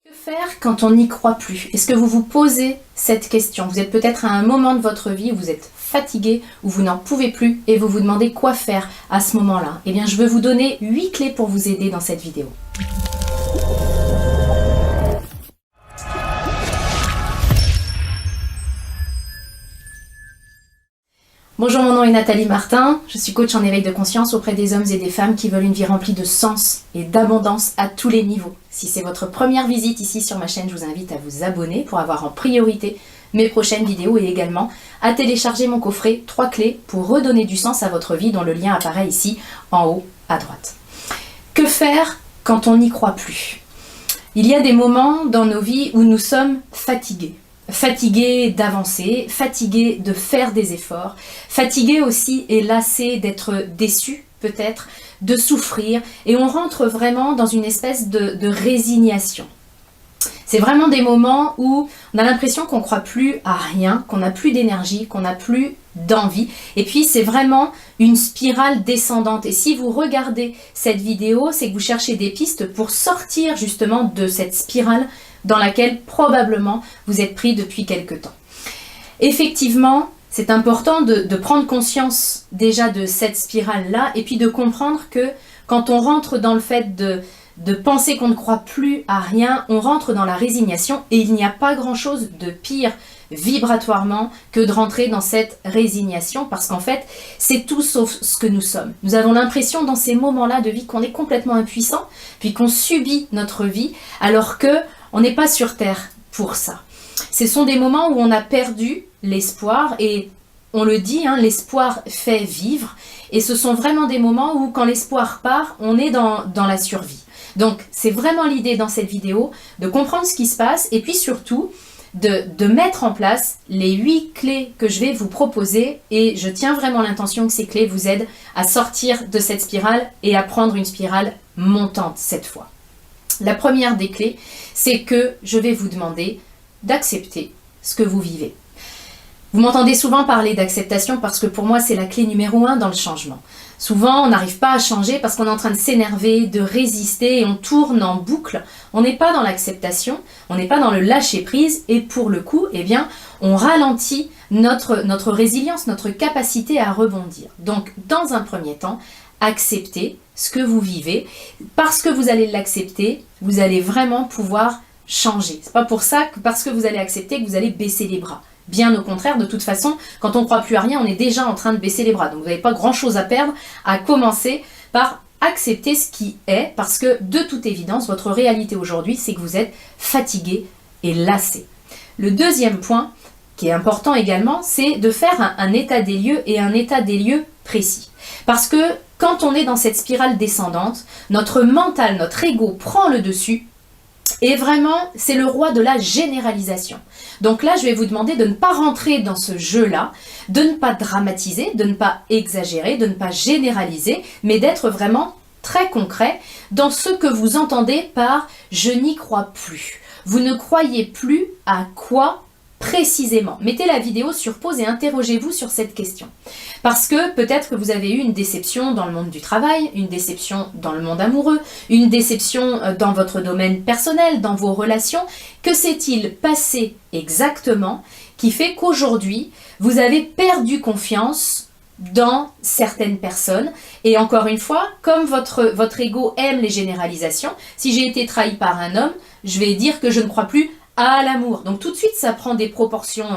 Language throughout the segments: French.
Que faire quand on n'y croit plus? Est-ce que vous vous posez cette question? Vous êtes peut-être à un moment de votre vie où vous êtes fatigué, où vous n'en pouvez plus et vous vous demandez quoi faire à ce moment-là. Eh bien, je veux vous donner 8 clés pour vous aider dans cette vidéo. Bonjour, mon nom est Nathalie Martin, je suis coach en éveil de conscience auprès des hommes et des femmes qui veulent une vie remplie de sens et d'abondance à tous les niveaux. Si c'est votre première visite ici sur ma chaîne, je vous invite à vous abonner pour avoir en priorité mes prochaines vidéos et également à télécharger mon coffret 3 clés pour redonner du sens à votre vie dont le lien apparaît ici en haut à droite. Que faire quand on n'y croit plus? Il y a des moments dans nos vies où nous sommes fatigués. Fatigués d'avancer, fatigués de faire des efforts, fatigués aussi et lassés d'être déçus peut-être, de souffrir et on rentre vraiment dans une espèce de résignation. C'est vraiment des moments où on a l'impression qu'on ne croit plus à rien, qu'on n'a plus d'énergie, qu'on n'a plus d'envie. Et puis c'est vraiment une spirale descendante. Et si vous regardez cette vidéo, c'est que vous cherchez des pistes pour sortir justement de cette spirale dans laquelle probablement vous êtes pris depuis quelque temps. Effectivement, c'est important de prendre conscience déjà de cette spirale-là et puis de comprendre que quand on rentre dans le fait de penser qu'on ne croit plus à rien, on rentre dans la résignation et il n'y a pas grand-chose de pire vibratoirement que de rentrer dans cette résignation parce qu'en fait, c'est tout sauf ce que nous sommes. Nous avons l'impression dans ces moments-là de vie qu'on est complètement impuissant, puis qu'on subit notre vie alors que on n'est pas sur Terre pour ça. Ce sont des moments où on a perdu l'espoir et on le dit, hein, l'espoir fait vivre et ce sont vraiment des moments où quand l'espoir part, on est dans la survie. Donc c'est vraiment l'idée dans cette vidéo de comprendre ce qui se passe et puis surtout de mettre en place les 8 clés que je vais vous proposer et je tiens vraiment l'intention que ces clés vous aident à sortir de cette spirale et à prendre une spirale montante cette fois. La première des clés, c'est que je vais vous demander d'accepter ce que vous vivez. Vous m'entendez souvent parler d'acceptation parce que pour moi, c'est la clé numéro 1 dans le changement. Souvent, on n'arrive pas à changer parce qu'on est en train de s'énerver, de résister et on tourne en boucle. On n'est pas dans l'acceptation, on n'est pas dans le lâcher-prise et pour le coup, eh bien, on ralentit notre résilience, notre capacité à rebondir. Donc, dans un premier temps, acceptez ce que vous vivez. Parce que vous allez l'accepter, vous allez vraiment pouvoir changer. C'est pas pour ça que parce que vous allez accepter que vous allez baisser les bras. Bien au contraire, de toute façon, quand on ne croit plus à rien, on est déjà en train de baisser les bras. Donc vous n'avez pas grand-chose à perdre, à commencer par accepter ce qui est, parce que de toute évidence, votre réalité aujourd'hui, c'est que vous êtes fatigué et lassé. Le deuxième point, qui est important également, c'est de faire un état des lieux et un état des lieux précis. Parce que quand on est dans cette spirale descendante, notre mental, notre ego prend le dessus et vraiment, c'est le roi de la généralisation. Donc là, je vais vous demander de ne pas rentrer dans ce jeu-là, de ne pas dramatiser, de ne pas exagérer, de ne pas généraliser, mais d'être vraiment très concret dans ce que vous entendez par « je n'y crois plus ». Vous ne croyez plus à quoi précisément? Mettez la vidéo sur pause et interrogez-vous sur cette question. Parce que peut-être que vous avez eu une déception dans le monde du travail, une déception dans le monde amoureux, une déception dans votre domaine personnel, dans vos relations. Que s'est-il passé exactement qui fait qu'aujourd'hui, vous avez perdu confiance dans certaines personnes? Et encore une fois, comme votre ego aime les généralisations, si j'ai été trahi par un homme, je vais dire que je ne crois plus à l'amour. Donc tout de suite, ça prend des proportions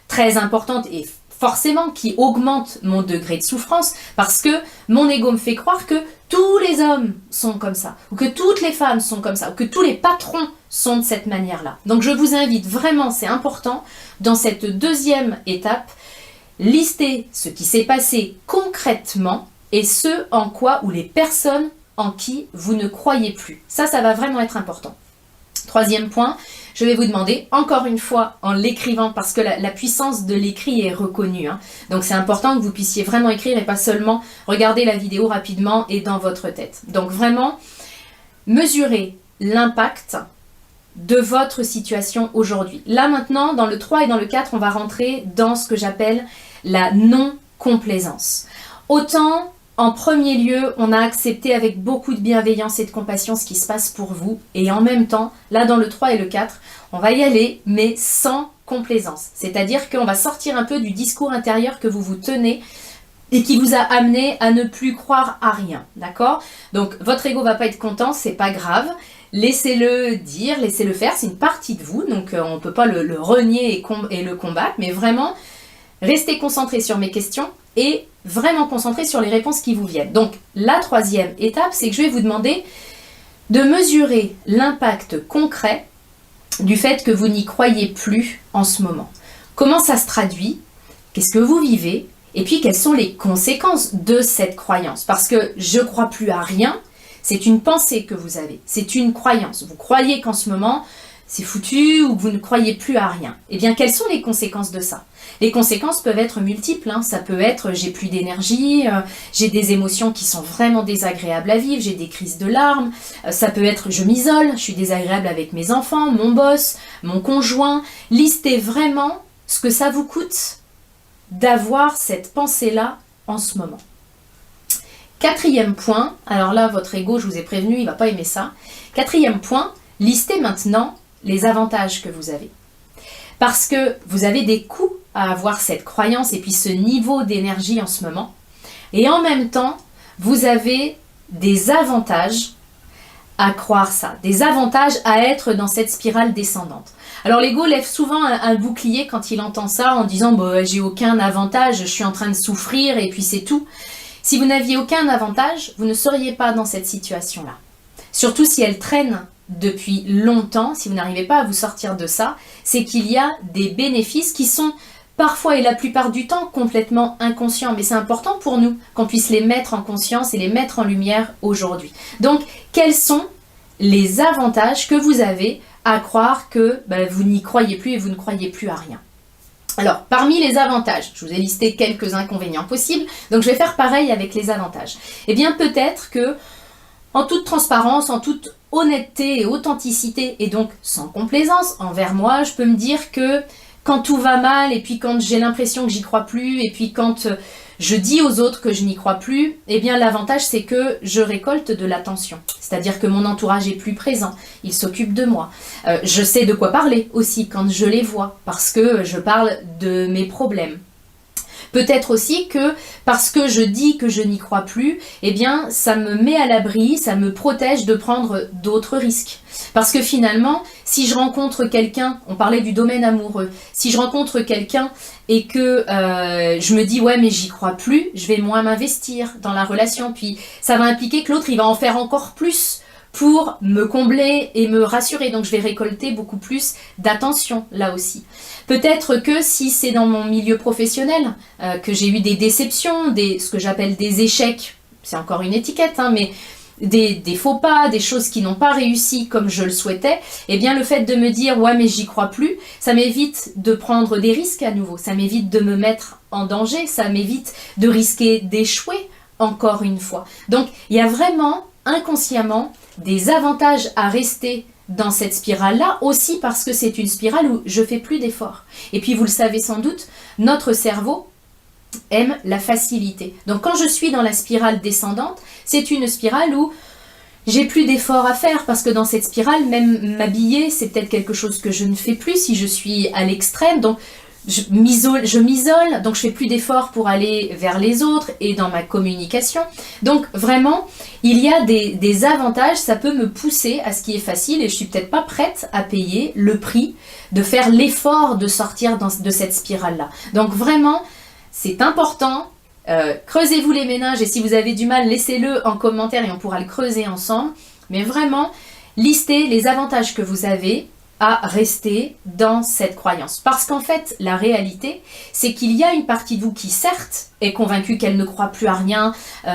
très importantes et forcément qui augmentent mon degré de souffrance parce que mon ego me fait croire que tous les hommes sont comme ça, ou que toutes les femmes sont comme ça, ou que tous les patrons sont de cette manière-là. Donc je vous invite vraiment, c'est important, dans cette deuxième étape, lister ce qui s'est passé concrètement et ce en quoi ou les personnes en qui vous ne croyez plus. Ça va vraiment être important. Troisième point, je vais vous demander, encore une fois, en l'écrivant, parce que la puissance de l'écrit est reconnue. Hein. Donc c'est important que vous puissiez vraiment écrire et pas seulement regarder la vidéo rapidement et dans votre tête. Donc vraiment, mesurez l'impact de votre situation aujourd'hui. Là maintenant, dans le 3 et dans le 4, on va rentrer dans ce que j'appelle la non-complaisance. Autant En premier lieu, on a accepté avec beaucoup de bienveillance et de compassion ce qui se passe pour vous. Et en même temps, là dans le 3 et le 4, on va y aller, mais sans complaisance. C'est-à-dire qu'on va sortir un peu du discours intérieur que vous vous tenez et qui vous a amené à ne plus croire à rien. D'accord? Donc votre ego va pas être content, c'est pas grave. Laissez-le dire, laissez-le faire, c'est une partie de vous. Donc on ne peut pas le renier et le combattre, mais vraiment, restez concentré sur mes questions et vraiment concentré sur les réponses qui vous viennent. Donc la troisième étape, c'est que je vais vous demander de mesurer l'impact concret du fait que vous n'y croyez plus en ce moment. Comment ça se traduit? Qu'est-ce que vous vivez? Et puis quelles sont les conséquences de cette croyance? Parce que je ne crois plus à rien, c'est une pensée que vous avez, c'est une croyance. Vous croyez qu'en ce moment, c'est foutu ou que vous ne croyez plus à rien. Eh bien, quelles sont les conséquences de ça? Les conséquences peuvent être multiples. Hein. Ça peut être j'ai plus d'énergie, j'ai des émotions qui sont vraiment désagréables à vivre, j'ai des crises de larmes. Ça peut être je m'isole, je suis désagréable avec mes enfants, mon boss, mon conjoint. Listez vraiment ce que ça vous coûte d'avoir cette pensée-là en ce moment. Quatrième point, alors là, votre ego, je vous ai prévenu, il ne va pas aimer ça. Quatrième point, listez maintenant les avantages que vous avez. Parce que vous avez des coûts à avoir cette croyance et puis ce niveau d'énergie en ce moment. Et en même temps, vous avez des avantages à croire ça, des avantages à être dans cette spirale descendante. Alors l'ego lève souvent un bouclier quand il entend ça en disant bah, j'ai aucun avantage, je suis en train de souffrir et puis c'est tout. Si vous n'aviez aucun avantage, vous ne seriez pas dans cette situation-là. Surtout si elle traîne depuis longtemps, si vous n'arrivez pas à vous sortir de ça, c'est qu'il y a des bénéfices qui sont parfois et la plupart du temps complètement inconscients. Mais c'est important pour nous qu'on puisse les mettre en conscience et les mettre en lumière aujourd'hui. Donc, quels sont les avantages que vous avez à croire que vous n'y croyez plus et vous ne croyez plus à rien? Alors, parmi les avantages, je vous ai listé quelques inconvénients possibles, donc je vais faire pareil avec les avantages. Eh bien, peut-être que, en toute transparence, en toute honnêteté et authenticité, et donc sans complaisance envers moi, je peux me dire que quand tout va mal, et puis quand j'ai l'impression que j'y crois plus, et puis quand je dis aux autres que je n'y crois plus, eh bien l'avantage c'est que je récolte de l'attention. C'est-à-dire que mon entourage est plus présent, il s'occupe de moi. Je sais de quoi parler aussi quand je les vois, parce que je parle de mes problèmes. Peut-être aussi que parce que je dis que je n'y crois plus, eh bien ça me met à l'abri, ça me protège de prendre d'autres risques. Parce que finalement, si je rencontre quelqu'un, on parlait du domaine amoureux, si je rencontre quelqu'un et que je me dis ouais mais j'y crois plus, je vais moins m'investir dans la relation, puis ça va impliquer que l'autre il va en faire encore plus pour me combler et me rassurer. Donc je vais récolter beaucoup plus d'attention là aussi. Peut-être que si c'est dans mon milieu professionnel, que j'ai eu des déceptions, ce que j'appelle des échecs, c'est encore une étiquette, hein, mais des faux pas, des choses qui n'ont pas réussi comme je le souhaitais, eh bien le fait de me dire ouais mais j'y crois plus, ça m'évite de prendre des risques à nouveau, ça m'évite de me mettre en danger, ça m'évite de risquer d'échouer encore une fois. Donc il y a vraiment inconsciemment des avantages à rester dans cette spirale-là, aussi parce que c'est une spirale où je fais plus d'efforts. Et puis vous le savez sans doute, notre cerveau aime la facilité. Donc quand je suis dans la spirale descendante, c'est une spirale où j'ai plus d'efforts à faire, parce que dans cette spirale, même m'habiller, c'est peut-être quelque chose que je ne fais plus si je suis à l'extrême. Donc je m'isole, donc je fais plus d'efforts pour aller vers les autres et dans ma communication. Donc vraiment, il y a des avantages, ça peut me pousser à ce qui est facile et je suis peut-être pas prête à payer le prix de faire l'effort de sortir de cette spirale-là. Donc vraiment, c'est important, creusez-vous les méninges et si vous avez du mal, laissez-le en commentaire et on pourra le creuser ensemble. Mais vraiment, listez les avantages que vous avez à rester dans cette croyance. Parce qu'en fait, la réalité, c'est qu'il y a une partie de vous qui, certes, est convaincue qu'elle ne croit plus à rien,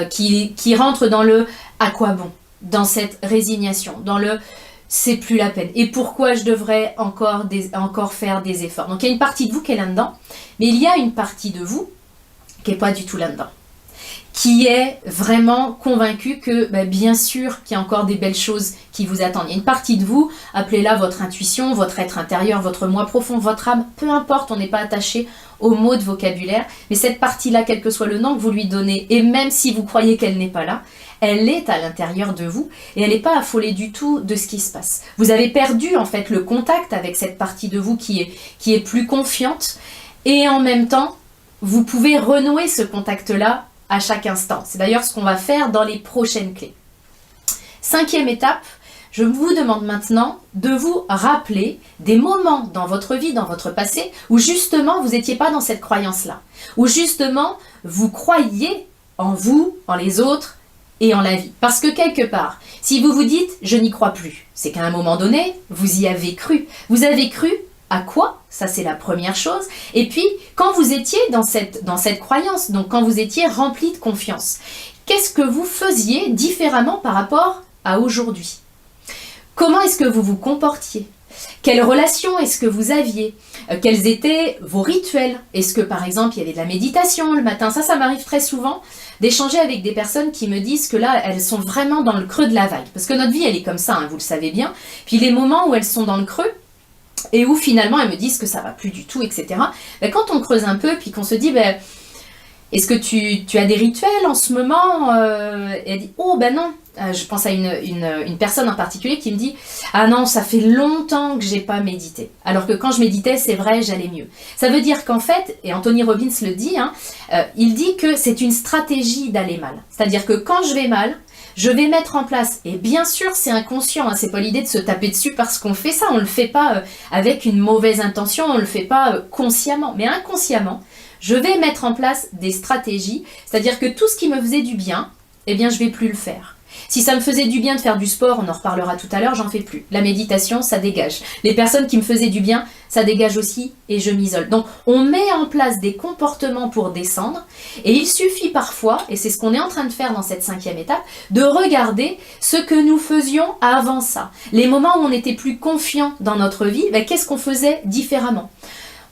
qui rentre dans le « à quoi bon ?» dans cette résignation, dans le « c'est plus la peine » et pourquoi je devrais encore faire des efforts. Donc il y a une partie de vous qui est là-dedans, mais il y a une partie de vous qui n'est pas du tout là-dedans, qui est vraiment convaincu que bien sûr qu'il y a encore des belles choses qui vous attendent. Il y a une partie de vous, appelez-la votre intuition, votre être intérieur, votre moi profond, votre âme, peu importe, on n'est pas attaché aux mots de vocabulaire, mais cette partie-là, quel que soit le nom que vous lui donnez, et même si vous croyez qu'elle n'est pas là, elle est à l'intérieur de vous et elle n'est pas affolée du tout de ce qui se passe. Vous avez perdu en fait le contact avec cette partie de vous qui est plus confiante et en même temps, vous pouvez renouer ce contact-là à chaque instant. C'est d'ailleurs ce qu'on va faire dans les prochaines clés. 5e étape, je vous demande maintenant de vous rappeler des moments dans votre vie, dans votre passé, où justement vous n'étiez pas dans cette croyance-là, où justement vous croyiez en vous, en les autres et en la vie. Parce que quelque part, si vous vous dites « je n'y crois plus », c'est qu'à un moment donné, vous y avez cru. Vous avez cru à quoi? Ça, c'est la première chose. Et puis, quand vous étiez dans cette croyance, donc quand vous étiez rempli de confiance, qu'est-ce que vous faisiez différemment par rapport à aujourd'hui? Comment est-ce que vous vous comportiez? Quelles relations est-ce que vous aviez? Quels étaient vos rituels? Est-ce que, par exemple, il y avait de la méditation le matin? Ça m'arrive très souvent d'échanger avec des personnes qui me disent que là, elles sont vraiment dans le creux de la vague. Parce que notre vie, elle est comme ça, hein, vous le savez bien. Puis les moments où elles sont dans le creux, et où finalement elles me disent que ça va plus du tout, etc. Quand on creuse un peu, puis qu'on se dit, est-ce que tu as des rituels en ce moment? Et elle dit, oh non. Je pense à une personne en particulier qui me dit, ah non, ça fait longtemps que j'ai pas médité. Alors que quand je méditais, c'est vrai, j'allais mieux. Ça veut dire qu'en fait, et Anthony Robbins le dit, il dit que c'est une stratégie d'aller mal. C'est-à-dire que quand je vais mal, je vais mettre en place, et bien sûr c'est inconscient, c'est pas l'idée de se taper dessus parce qu'on fait ça, on le fait pas avec une mauvaise intention, on le fait pas consciemment, mais inconsciemment, je vais mettre en place des stratégies, c'est-à-dire que tout ce qui me faisait du bien, eh bien je vais plus le faire. Si ça me faisait du bien de faire du sport, on en reparlera tout à l'heure, j'en fais plus. La méditation, ça dégage. Les personnes qui me faisaient du bien, ça dégage aussi et je m'isole. Donc, on met en place des comportements pour descendre et il suffit parfois, et c'est ce qu'on est en train de faire dans cette 5e étape, de regarder ce que nous faisions avant ça. Les moments où on était plus confiant dans notre vie, qu'est-ce qu'on faisait différemment?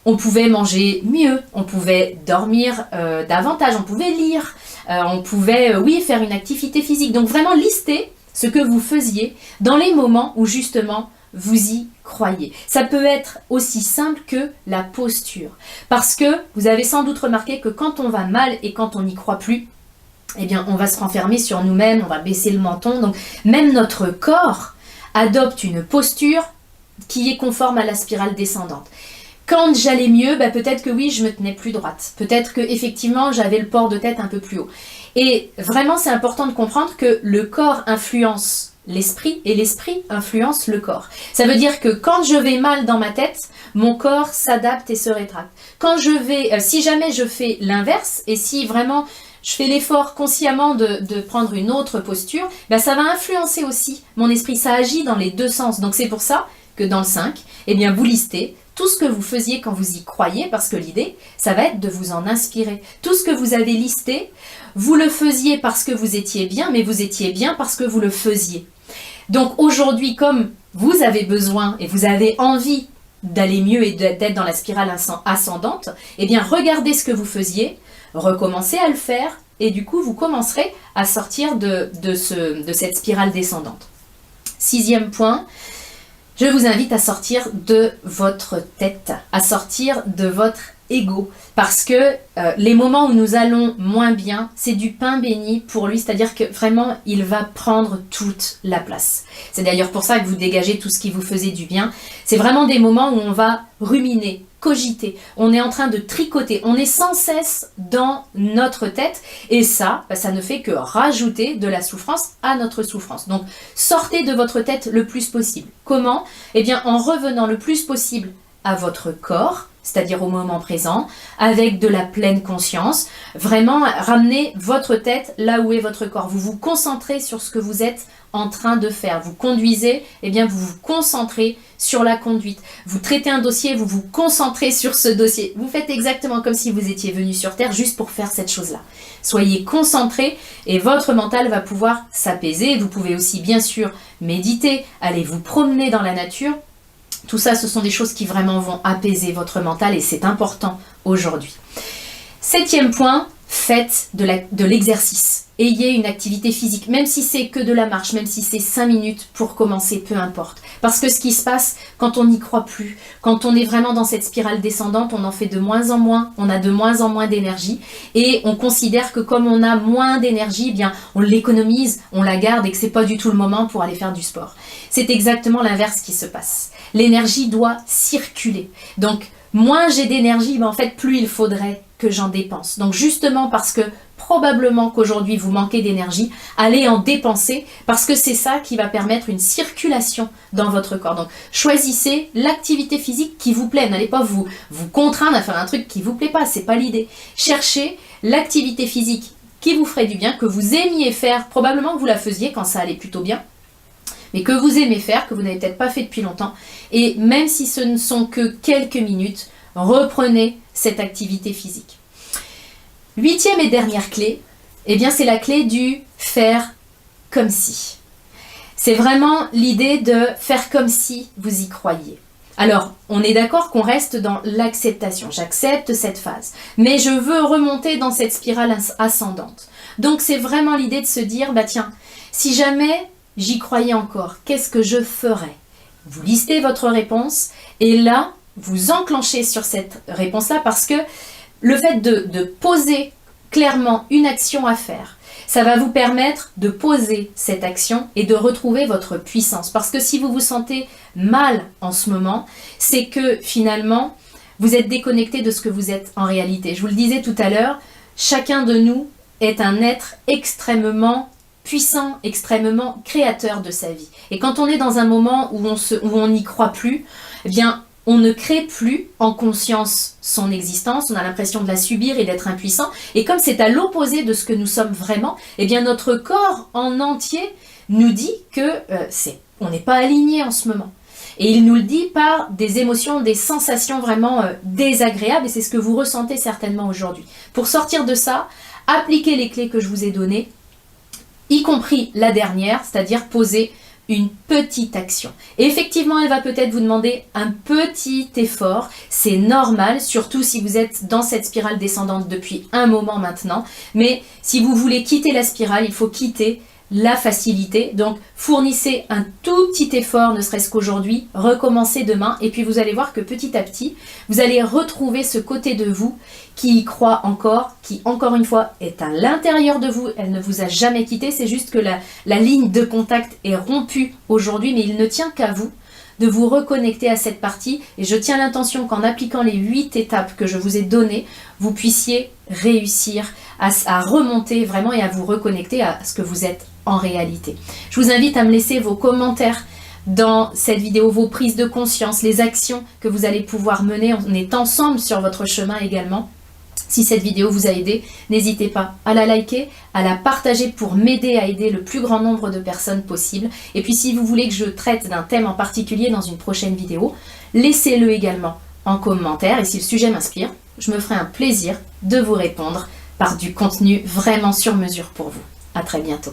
On pouvait manger mieux, on pouvait dormir davantage, on pouvait lire, on pouvait, faire une activité physique. Donc vraiment lister ce que vous faisiez dans les moments où justement vous y croyez. Ça peut être aussi simple que la posture. Parce que vous avez sans doute remarqué que quand on va mal et quand on n'y croit plus, eh bien on va se renfermer sur nous-mêmes, on va baisser le menton. Donc même notre corps adopte une posture qui est conforme à la spirale descendante. Quand j'allais mieux, peut-être que oui, je me tenais plus droite. Peut-être que effectivement, j'avais le port de tête un peu plus haut. Et vraiment, c'est important de comprendre que le corps influence l'esprit et l'esprit influence le corps. Ça veut dire que quand je vais mal dans ma tête, mon corps s'adapte et se rétracte. Quand je vais, si jamais je fais l'inverse et si vraiment je fais l'effort consciemment de prendre une autre posture, ça va influencer aussi mon esprit. Ça agit dans les deux sens. Donc c'est pour ça que dans le 5, eh bien vous listez tout ce que vous faisiez quand vous y croyez, parce que l'idée, ça va être de vous en inspirer. Tout ce que vous avez listé, vous le faisiez parce que vous étiez bien, mais vous étiez bien parce que vous le faisiez. Donc aujourd'hui, comme vous avez besoin et vous avez envie d'aller mieux et d'être dans la spirale ascendante, eh bien regardez ce que vous faisiez, recommencez à le faire, et du coup vous commencerez à sortir de cette spirale descendante. 6e point, je vous invite à sortir de votre tête, à sortir de votre ego. Parce que les moments où nous allons moins bien, c'est du pain béni pour lui. C'est-à-dire que vraiment, il va prendre toute la place. C'est d'ailleurs pour ça que vous dégagez tout ce qui vous faisait du bien. C'est vraiment des moments où on va ruminer, cogiter. On est en train de tricoter. On est sans cesse dans notre tête. Et ça, ça ne fait que rajouter de la souffrance à notre souffrance. Donc, sortez de votre tête le plus possible. Comment? Eh bien, en revenant le plus possible à votre corps, c'est-à-dire au moment présent, avec de la pleine conscience. Vraiment, ramenez votre tête là où est votre corps. Vous vous concentrez sur ce que vous êtes en train de faire. Vous conduisez, eh bien vous vous concentrez sur la conduite. Vous traitez un dossier, vous vous concentrez sur ce dossier. Vous faites exactement comme si vous étiez venu sur Terre juste pour faire cette chose-là. Soyez concentrés et votre mental va pouvoir s'apaiser. Vous pouvez aussi bien sûr méditer, aller vous promener dans la nature. Tout ça, ce sont des choses qui vraiment vont apaiser votre mental et c'est important aujourd'hui. 7e point, faites de l'exercice. Ayez une activité physique, même si c'est que de la marche, même si c'est 5 minutes pour commencer, peu importe. Parce que ce qui se passe quand on n'y croit plus, quand on est vraiment dans cette spirale descendante, on en fait de moins en moins, on a de moins en moins d'énergie et on considère que comme on a moins d'énergie, eh bien on l'économise, on la garde et que c'est pas du tout le moment pour aller faire du sport. C'est exactement l'inverse qui se passe. L'énergie doit circuler. Donc moins j'ai d'énergie, ben en fait plus il faudrait que j'en dépense. Donc justement parce que probablement qu'aujourd'hui vous manquez d'énergie, allez en dépenser parce que c'est ça qui va permettre une circulation dans votre corps. Donc choisissez l'activité physique qui vous plaît. N'allez pas vous contraindre à faire un truc qui vous plaît pas, c'est pas l'idée. Cherchez l'activité physique qui vous ferait du bien, que vous aimiez faire, probablement que vous la faisiez quand ça allait plutôt bien, mais que vous aimez faire, que vous n'avez peut-être pas fait depuis longtemps. Et même si ce ne sont que quelques minutes, reprenez cette activité physique. 8e et dernière clé, eh bien c'est la clé du faire comme si. C'est vraiment l'idée de faire comme si vous y croyiez. Alors, on est d'accord qu'on reste dans l'acceptation. J'accepte cette phase. Mais je veux remonter dans cette spirale ascendante. Donc c'est vraiment l'idée de se dire, bah tiens, si jamais j'y croyais encore, qu'est-ce que je ferais? Vous listez votre réponse et là, vous enclenchez sur cette réponse-là parce que le fait de poser clairement une action à faire, ça va vous permettre de poser cette action et de retrouver votre puissance. Parce que si vous vous sentez mal en ce moment, c'est que finalement, vous êtes déconnecté de ce que vous êtes en réalité. Je vous le disais tout à l'heure, chacun de nous est un être extrêmement puissant, extrêmement créateur de sa vie. Et quand on est dans un moment où on n'y croit plus, eh bien, on ne crée plus en conscience son existence, on a l'impression de la subir et d'être impuissant. Et comme c'est à l'opposé de ce que nous sommes vraiment, eh bien notre corps en entier nous dit que on n'est pas aligné en ce moment. Et il nous le dit par des émotions, des sensations vraiment désagréables, et c'est ce que vous ressentez certainement aujourd'hui. Pour sortir de ça, appliquez les clés que je vous ai données, y compris la dernière, c'est-à-dire poser une petite action. Et effectivement, elle va peut-être vous demander un petit effort. C'est normal, surtout si vous êtes dans cette spirale descendante depuis un moment maintenant. Mais si vous voulez quitter la spirale, il faut quitter la facilité. Donc, fournissez un tout petit effort, ne serait-ce qu'aujourd'hui, recommencez demain, et puis vous allez voir que petit à petit, vous allez retrouver ce côté de vous qui y croit encore, qui, encore une fois, est à l'intérieur de vous. Elle ne vous a jamais quitté, c'est juste que la ligne de contact est rompue aujourd'hui, mais il ne tient qu'à vous de vous reconnecter à cette partie. Et je tiens l'intention qu'en appliquant les 8 étapes que je vous ai données, vous puissiez réussir à remonter vraiment et à vous reconnecter à ce que vous êtes en réalité. Je vous invite à me laisser vos commentaires dans cette vidéo, vos prises de conscience, les actions que vous allez pouvoir mener. On est ensemble sur votre chemin également. Si cette vidéo vous a aidé, n'hésitez pas à la liker, à la partager pour m'aider à aider le plus grand nombre de personnes possible. Et puis si vous voulez que je traite d'un thème en particulier dans une prochaine vidéo, laissez-le également en commentaire. Et si le sujet m'inspire, je me ferai un plaisir de vous répondre par du contenu vraiment sur mesure pour vous. À très bientôt.